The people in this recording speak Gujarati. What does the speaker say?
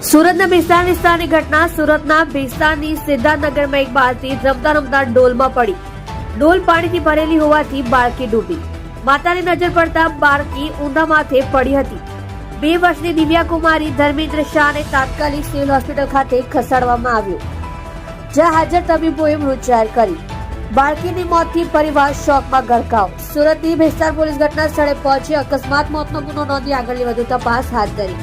સુરતના ભેસ્તાન વિસ્તારની ઘટના. સુરતના ભેસ્તાનની સિદ્ધાર્થનગરમાં એક બાળકી રમતા રમતા ડોલમાં પડી. ડોલ પાણીથી ભરેલી હોવાથી બાળકી ડૂબી. માતાની નજર પડતા બાળકી ઊંધા માથે પડી હતી. 2 વર્ષની દિવ્યા કુમારી ધર્મેન્દ્ર શાહને તાત્કાલિક સિવિલ હોસ્પિટલ ખાતે ખસેડવામાં આવ્યો, જ્યાં હાજર તબીબોએ મૃત જાહેર કરી. બાળકીની મોતથી પરિવાર શોકમાં ગરકાવ. સુરતની ભેસ્તાન પોલીસ ઘટના સ્થળે પહોંચી અકસ્માત મોતનો ગુનો નોંધી આગળની વધુ તપાસ હાથ ધરી.